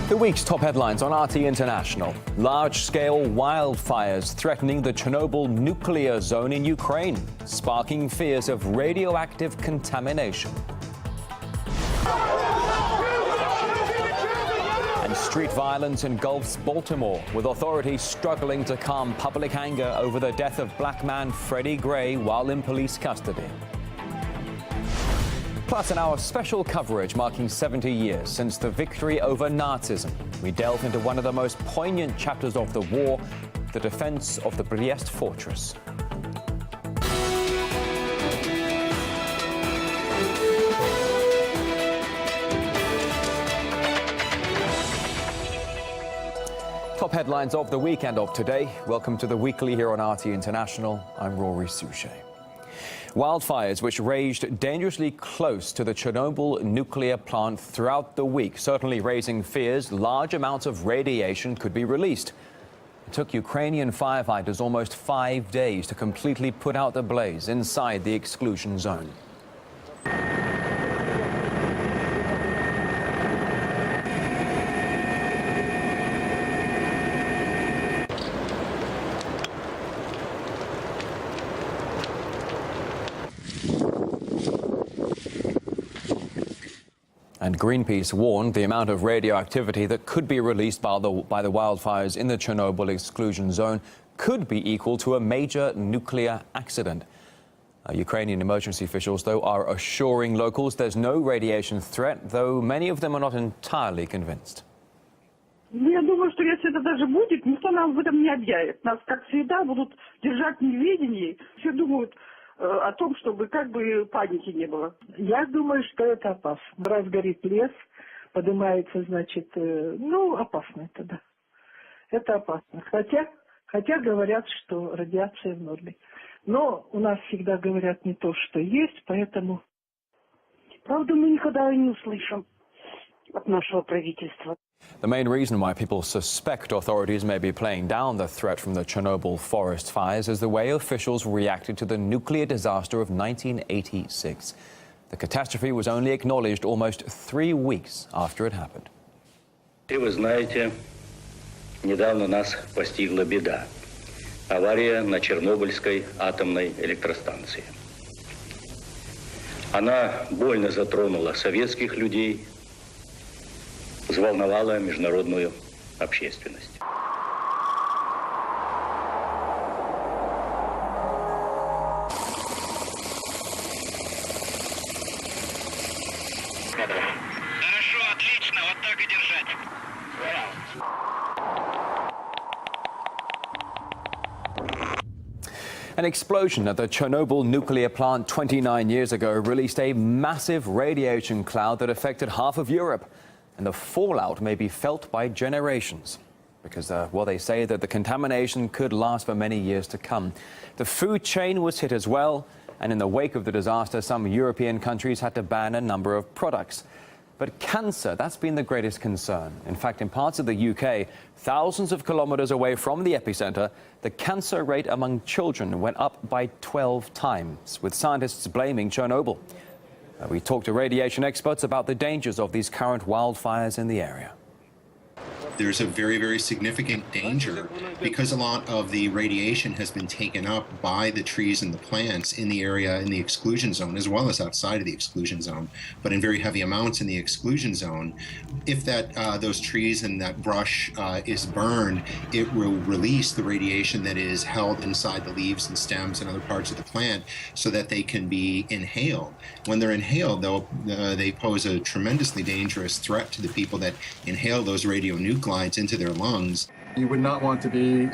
The week's top headlines on RT International. Large-scale wildfires threatening the Chernobyl nuclear zone in Ukraine, sparking fears of radioactive contamination. And street violence engulfs Baltimore, with authorities struggling to calm public anger over the death of black man Freddie Gray while in police custody. Plus, in our special coverage marking 70 years since the victory over Nazism, we delve into one of the most poignant chapters of the war, the defense of the Brest Fortress. Top headlines of the week and of today. Welcome to the weekly here on RT International. I'm Rory Suchet. Wildfires, which raged dangerously close to the Chernobyl nuclear plant throughout the week, certainly raising fears large amounts of radiation could be released. It took Ukrainian firefighters almost 5 days to completely put out the blaze inside the exclusion zone. And Greenpeace warned the amount of radioactivity that could be released by the wildfires in the Chernobyl exclusion zone could be equal to a major nuclear accident. Ukrainian emergency officials, though, are assuring locals there's no radiation threat, though many of them are not entirely convinced. Я думаю, что если это даже будет, никто нам в этом не объявит. Нас, как всегда, будут держать в неведении. Все думают о том, чтобы как бы паники не было. Я думаю, что это опасно. Раз горит лес, поднимается, значит, опасно это, да. Это опасно. Хотя говорят, что радиация в норме. Но у нас всегда говорят не то, что есть, поэтому... Правда, мы никогда и не услышим от нашего правительства. The main reason why people suspect authorities may be playing down the threat from the Chernobyl forest fires is the way officials reacted to the nuclear disaster of 1986. The catastrophe was only acknowledged almost 3 weeks after it happened. И вы знаете, недавно нас постигла беда. Авария на Чернобыльской атомной электростанции. Она больно затронула советских людей, взволновала международную общественность. Хорошо, отлично, вот так и держать. An explosion at the Chernobyl nuclear plant 29 years ago released a massive radiation cloud that affected half of Europe. And the fallout may be felt by generations because, they say that the contamination could last for many years to come. The food chain was hit as well, and in the wake of the disaster, some European countries had to ban a number of products. But cancer, that's been the greatest concern. In fact, in parts of the UK, thousands of kilometers away from the epicenter, the cancer rate among children went up by 12 times, with scientists blaming Chernobyl. We talked to radiation experts about the dangers of these current wildfires in the area. There's a very, very significant danger because a lot of the radiation has been taken up by the trees and the plants in the area in the exclusion zone, as well as outside of the exclusion zone, but in very heavy amounts in the exclusion zone. If those trees and that brush is burned, it will release the radiation that is held inside the leaves and stems and other parts of the plant so that they can be inhaled. When they're inhaled, they pose a tremendously dangerous threat to the people that inhale those radionuclides into their lungs. You would not want to be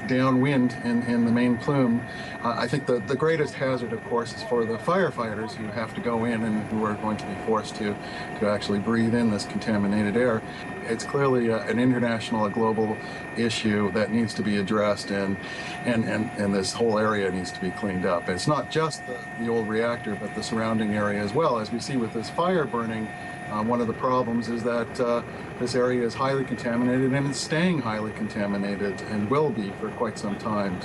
downwind in the main plume. I think the greatest hazard, of course, is for the firefighters who have to go in and who are going to be forced to actually breathe in this contaminated air. It's clearly an international, a global issue that needs to be addressed, and this whole area needs to be cleaned up. It's not just the old reactor, but the surrounding area as well. As we see with this fire burning, one of the problems is that this area is highly contaminated, and it's staying highly contaminated and will be for quite some time.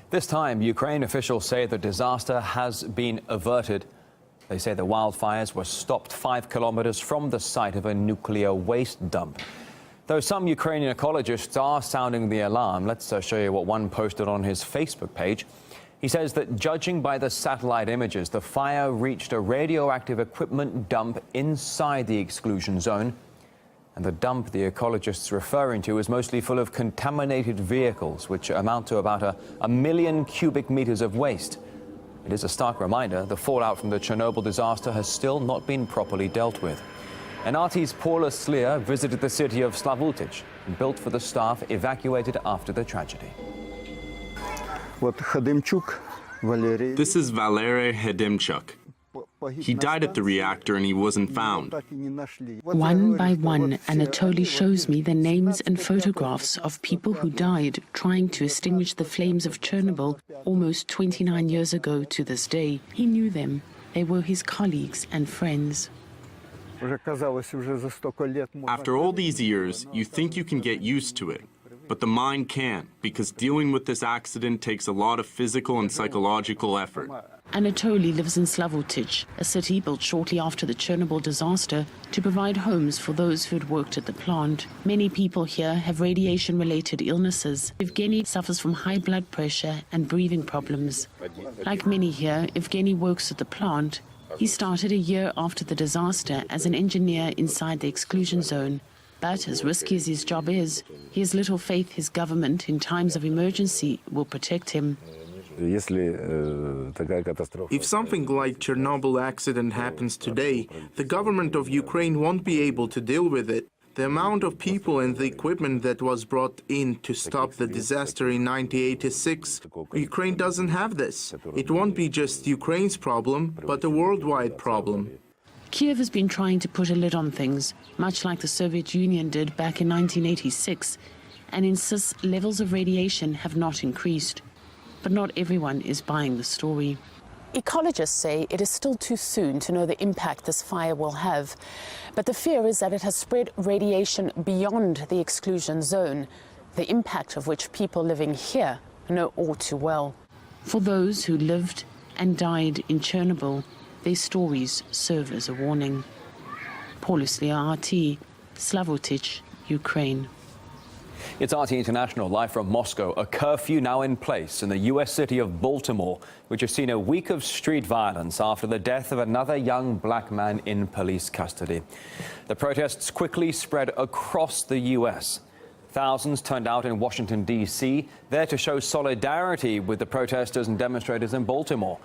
This time, Ukraine officials say the disaster has been averted, They say the wildfires were stopped 5 kilometers from the site of a nuclear waste dump. Though some Ukrainian ecologists are sounding the alarm, let's show you what one posted on his Facebook page. He says that judging by the satellite images, the fire reached a radioactive equipment dump inside the exclusion zone. And the dump the ecologists referring to is mostly full of contaminated vehicles, which amount to about a million cubic meters of waste. It is a stark reminder the fallout from the Chernobyl disaster has still not been properly dealt with. And RT's Paula Slier visited the city of Slavutic, built for the staff evacuated after the tragedy. This is Valery Hedimchuk. He died at the reactor and he wasn't found. One by one, Anatoly shows me the names and photographs of people who died trying to extinguish the flames of Chernobyl almost 29 years ago to this day. He knew them. They were his colleagues and friends. After all these years, you think you can get used to it. But the mind can't, because dealing with this accident takes a lot of physical and psychological effort. Anatoly lives in Slavutic, a city built shortly after the Chernobyl disaster to provide homes for those who had worked at the plant. Many people here have radiation-related illnesses. Evgeny suffers from high blood pressure and breathing problems. Like many here, Evgeny works at the plant. He started a year after the disaster as an engineer inside the exclusion zone. But as risky as his job is, he has little faith his government, in times of emergency, will protect him. If something like Chernobyl accident happens today, the government of Ukraine won't be able to deal with it. The amount of people and the equipment that was brought in to stop the disaster in 1986, Ukraine doesn't have this. It won't be just Ukraine's problem, but a worldwide problem. Kiev has been trying to put a lid on things, much like the Soviet Union did back in 1986, and insists levels of radiation have not increased. But not everyone is buying the story. Ecologists say it is still too soon to know the impact this fire will have. But the fear is that it has spread radiation beyond the exclusion zone, the impact of which people living here know all too well. For those who lived and died in Chernobyl, their stories serve as a warning. Paula Slier, RT, Slavutic, Ukraine. It's RT International, live from Moscow. A curfew now in place in the U.S. city of Baltimore, which has seen a week of street violence after the death of another young black man in police custody. The protests quickly spread across the U.S. Thousands turned out in Washington, D.C., there to show solidarity with the protesters and demonstrators in Baltimore.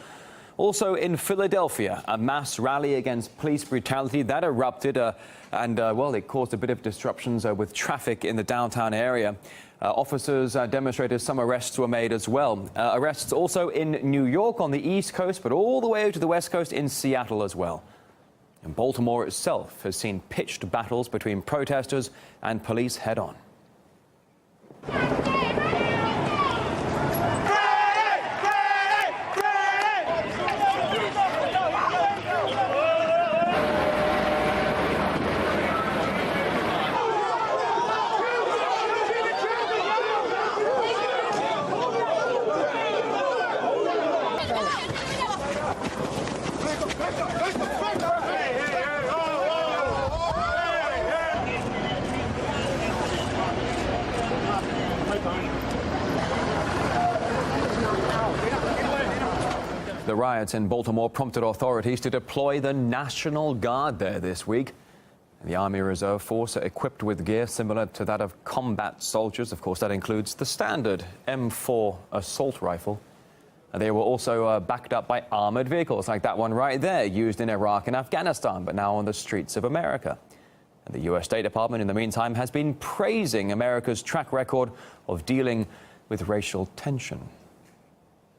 Also in Philadelphia, a mass rally against police brutality that erupted well, it caused a bit of disruptions with traffic in the downtown area. Officers, demonstrators, some arrests were made as well. Arrests also in New York on the East Coast, but all the way to the West Coast in Seattle as well. And Baltimore itself has seen pitched battles between protesters and police head-on. The riots in Baltimore prompted authorities to deploy the National Guard there this week. The Army Reserve Force are equipped with gear similar to that of combat soldiers. Of course, that includes the standard M4 assault rifle. They were also backed up by armored vehicles like that one right there, used in Iraq and Afghanistan, but now on the streets of America. And the U.S. State Department, in the meantime, has been praising America's track record of dealing with racial tension.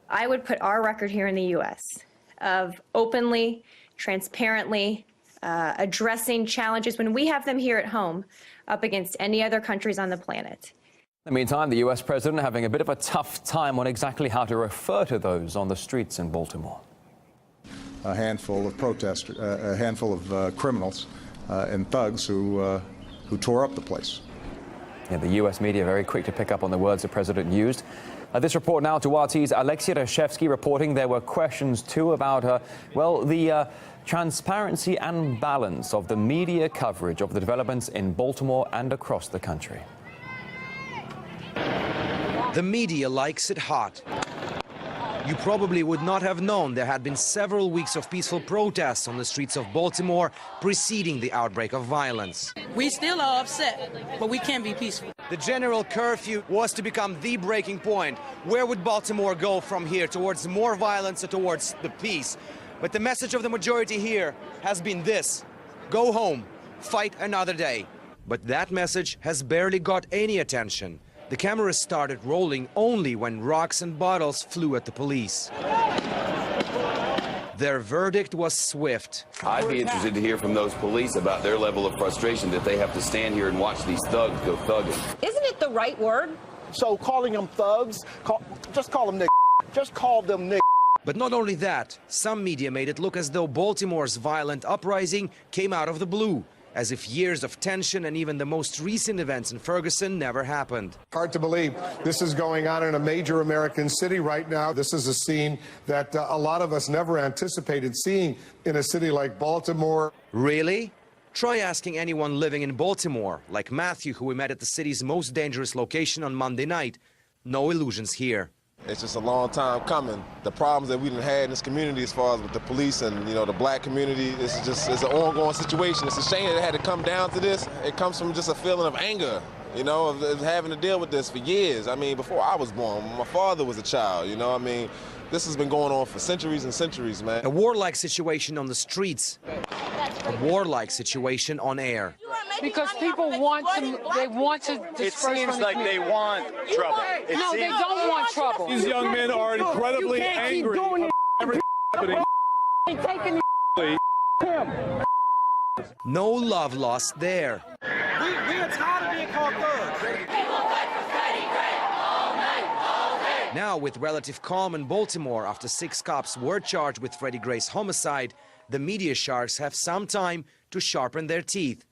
I would put our record here in the U.S. of openly, transparently addressing challenges when we have them here at home up against any other countries on the planet. In the meantime, the U.S. president having a bit of a tough time on exactly how to refer to those on the streets in Baltimore. A handful of protesters, a handful of criminals and thugs who tore up the place. Yeah, the U.S. media very quick to pick up on the words the president used. This report now to RT's Alexei Reshevsky reporting there were questions too about, well, the transparency and balance of the media coverage of the developments in Baltimore and across the country. The media likes it hot. You probably would not have known there had been several weeks of peaceful protests on the streets of Baltimore preceding the outbreak of violence. We still are upset, but we can be peaceful. The general curfew was to become the breaking point. Where would Baltimore go from here? Towards more violence or towards the peace? But the message of the majority here has been this: go home, fight another day. But that message has barely got any attention. The cameras started rolling only when rocks and bottles flew at the police. Their verdict was swift. I'd be interested to hear from those police about their level of frustration that they have to stand here and watch these thugs go thugging. Isn't it the right word? So calling them thugs, just call them just call them niggas. But not only that, some media made it look as though Baltimore's violent uprising came out of the blue, as if years of tension and even the most recent events in Ferguson never happened. Hard to believe this is going on in a major American city right now. This is a scene that a lot of us never anticipated seeing in a city like Baltimore. Really? Try asking anyone living in Baltimore, like Matthew, who we met at the city's most dangerous location on Monday night. No illusions here. It's just a long time coming. The problems that we done had in this community as far as with the police and, the black community, it's an ongoing situation. It's a shame that it had to come down to this. It comes from just a feeling of anger, of having to deal with this for years. I mean, before I was born, my father was a child, this has been going on for centuries and centuries, man. A warlike situation on the streets, a warlike situation on air. Because people want to It seems like they want trouble. No, they don't want trouble. These young men are incredibly angry. No love lost there. We are tired of being called thugs. Now, with relative calm in Baltimore after 6 cops were charged with Freddie Gray's homicide, the media sharks have some time to sharpen their teeth